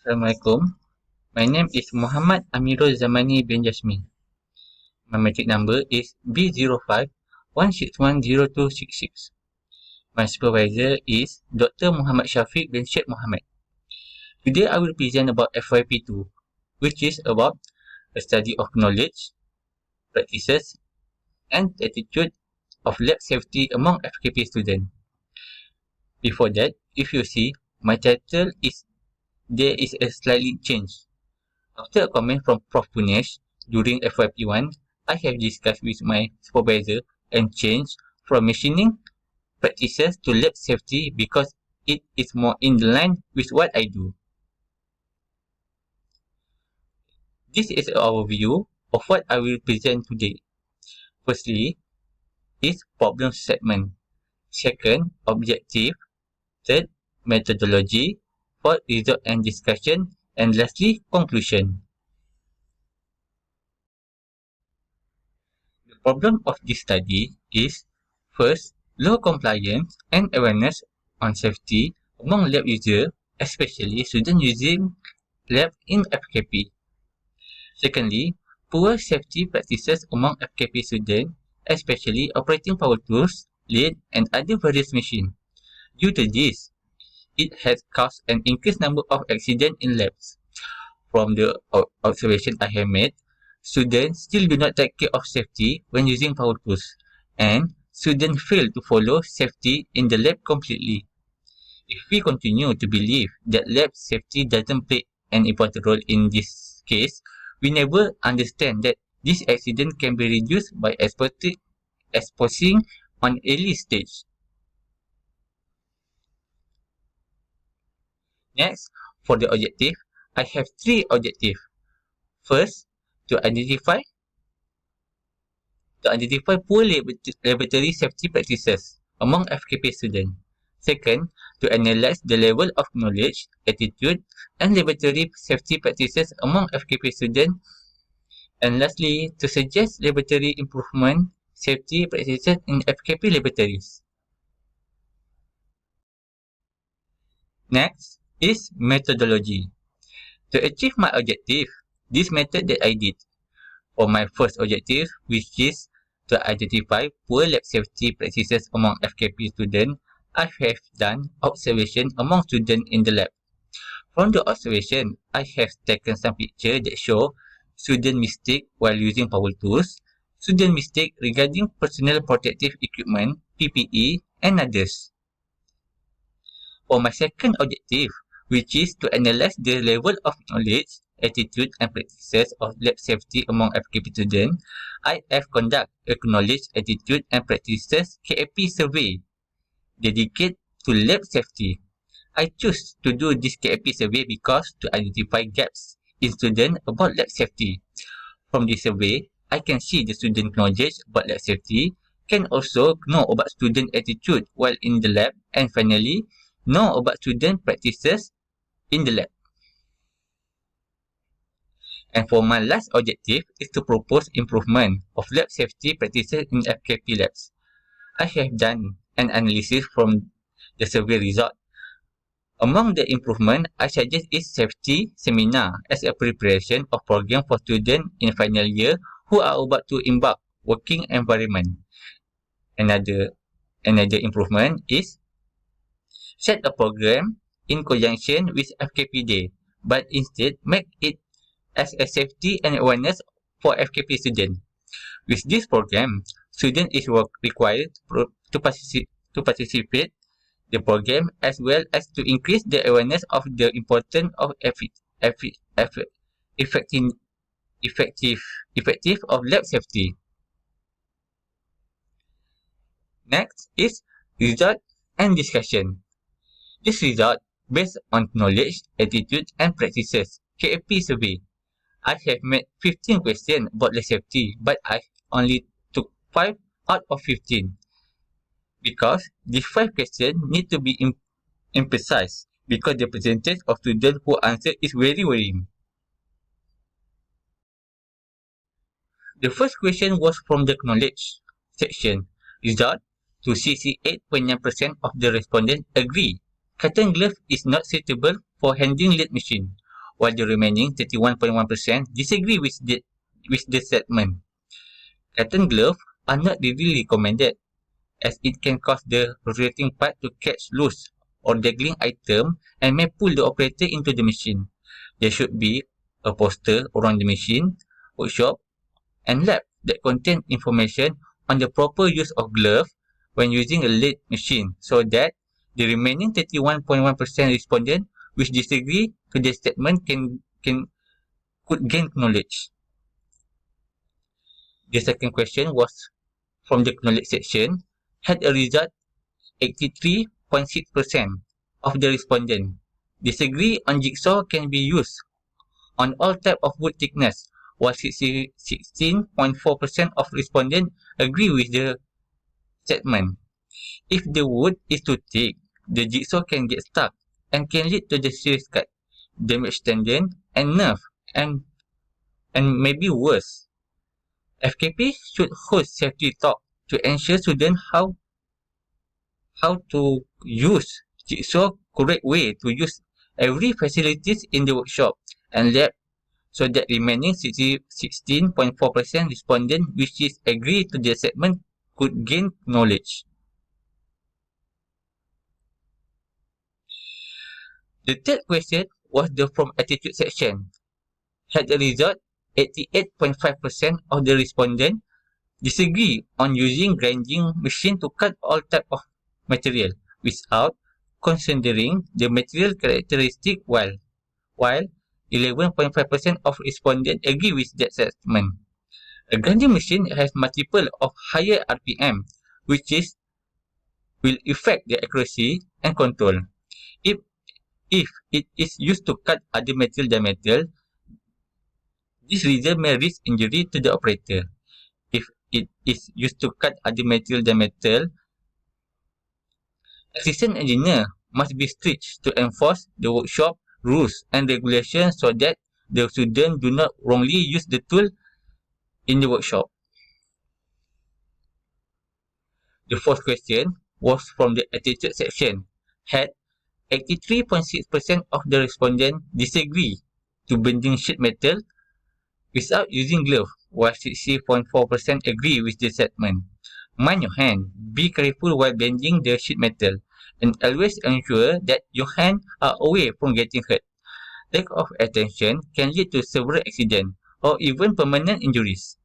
Assalamualaikum. My name is Muhammad Amirul ZAMANI bin Jasmi. My matric number is B05-1610266. My supervisor is Dr. Muhammad Syafiq bin Syed Mohamed. Today I will present about FYP2, which is about the study of knowledge, practices, and attitude of lab safety among FKP students. Before that, if you see, my title is there is a slightly change. After a comment from Prof. Punesh during FYP1, I have discussed with my supervisor and changed from machining practices to lab safety because it is more in line with what I do. This is an overview of what I will present today. Firstly, is problem statement. Second, objective. Third, methodology. Fourth, result and discussion. And lastly, conclusion. The problem of this study is, first, low compliance and awareness on safety among lab users, especially students using lab in FKP. Secondly, poor safety practices among FKP students, especially operating power tools, lead, and other various machines. Due to this, it has caused an increased number of accidents in labs. From the observation I have made, students still do not take care of safety when using power tools, and students fail to follow safety in the lab completely. If we continue to believe that lab safety doesn't play an important role in this case, we never understand that this accident can be reduced by exposing on early stage. Next, for the objective, I have three objectives. First, to identify poor laboratory safety practices among FKP students. Second, to analyze the level of knowledge, attitude, and laboratory safety practices among FKP students. And lastly, to suggest laboratory improvement safety practices in FKP laboratories. Next is methodology. To achieve my objective, this method that I did. For my first objective, which is to identify poor lab safety practices among FKP students, I have done observation among students in the lab. From the observation, I have taken some pictures that show student mistake while using power tools, student mistake regarding personal protective equipment, PPE, and others. For my second objective, which is to analyze the level of knowledge, attitude, and practices of lab safety among FKP students, I have conducted a knowledge, attitude, and practices KAP survey dedicated to lab safety. I choose to do this KAP survey because to identify gaps in students about lab safety. From this survey, I can see the student knowledge about lab safety, can also know about student attitude while in the lab, and finally, know about student practices in the lab. And for my last objective is to propose improvement of lab safety practices in FKP labs. I have done an analysis from the survey result. Among the improvement, I suggest is safety seminar as a preparation of program for students in final year who are about to embark working environment. Another improvement is set a program in conjunction with FKP Day, but instead make it as a safety and awareness for FKP students. With this program, students is required to participate the program as well as to increase the awareness of the importance of effective of lab safety. Next is result and discussion. This result based on knowledge, attitude, and practices KAP survey. I have made 15 questions about lab safety, but I only took 5 out of 15. Because these 5 questions need to be emphasized because the percentage of students who answer is very worrying. The first question was from the knowledge section. Result, to 68.9% of the respondents agree cotton glove is not suitable for handling lead machine. while the remaining 31.1% disagree with the statement. Cotton gloves are not really recommended, as it can cause the rotating part to catch loose or dangling item and may pull the operator into the machine. There should be a poster around the machine, workshop, and lab that contain information on the proper use of glove when using a lathe machine, so that the remaining 31.1% respondent which disagree to the statement could gain knowledge. The second question was from the knowledge section, had a result 83.6% of the respondent disagree on jigsaw can be used on all type of wood thickness, while 16.4% of respondents agree with the statement. If the wood is too thick, the jigsaw can get stuck and can lead to the serious cut, damage tendon and nerve, and maybe worse. FKP should host safety talk to ensure students how to use jigsaw correct way to use every facilities in the workshop and lab, so that remaining 16.4% respondent which is agree to the statement could gain knowledge. The third question was from attitude section. Had a result 88.5% of the respondent disagree on using grinding machine to cut all type of material without considering the material characteristic, while 11.5% of respondents agree with that statement. A grinding machine has multiple of higher RPM, which will affect the accuracy and control. If it is used to cut other metal than metal, this result may risk injury to the operator. If it is used to cut other metal than metal, assistant engineer must be strict to enforce the workshop rules and regulations so that the student do not wrongly use the tool in the workshop. The fourth question was from the attitude section. Had 83.6% of the respondents disagree to bending sheet metal without using glove, while 60.4% agree with the statement. Mind your hand. Be careful while bending the sheet metal, and always ensure that your hands are away from getting hurt. Lack of attention can lead to several accidents or even permanent injuries.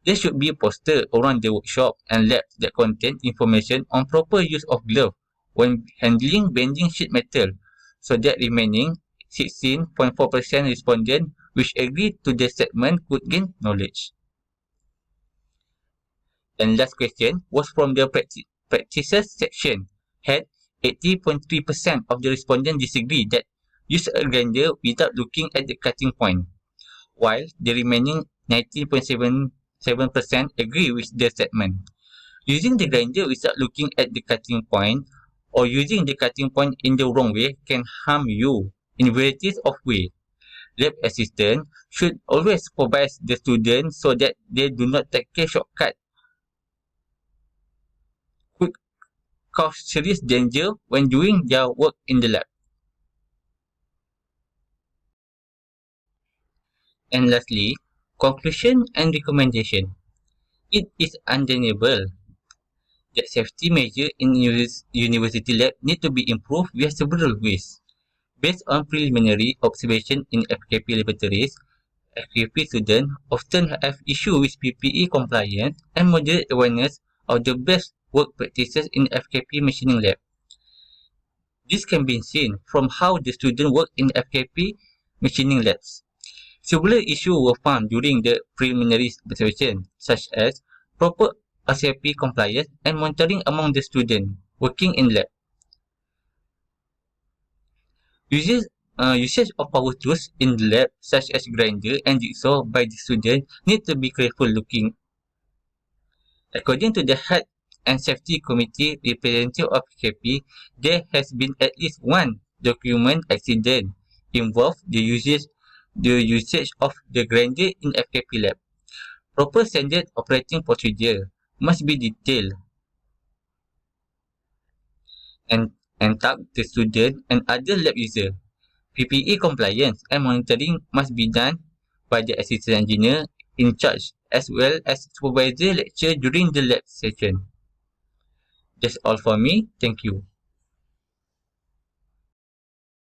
There should be a poster around the workshop and labs that contain information on proper use of glove when handling bending sheet metal, so that remaining 16.4% respondents which agreed to the statement could gain knowledge. And last question was from the practices section. Had 80.3% of the respondents disagree that use a grinder without looking at the cutting point, while the remaining 19.7% agree with the statement. Using the grinder without looking at the cutting point or using the cutting point in the wrong way can harm you in varieties of ways. Lab assistant should always supervise the students so that they do not take a shortcut. Could cause serious danger when doing their work in the lab. And lastly, conclusion and recommendation. It is undeniable that safety measures in university lab need to be improved via several ways. Based on preliminary observation in FKP laboratories, FKP students often have issues with PPE compliance and moderate awareness of the best work practices in FKP machining lab. This can be seen from how the students work in FKP machining labs. Several issues were found during the preliminary observation, such as proper RCP compliance and monitoring among the students working in lab. Usage of power tools in the lab, such as grinder and jigsaw by the student, need to be careful looking. According to the Health and Safety Committee representative of FKP, there has been at least one documented accident involved the usage of the grinder in FKP lab. Proper standard operating procedure must be detailed and taught the student and other lab users. PPE compliance and monitoring must be done by the assistant engineer in charge as well as supervisor lecture during the lab session. That's all for me. Thank you.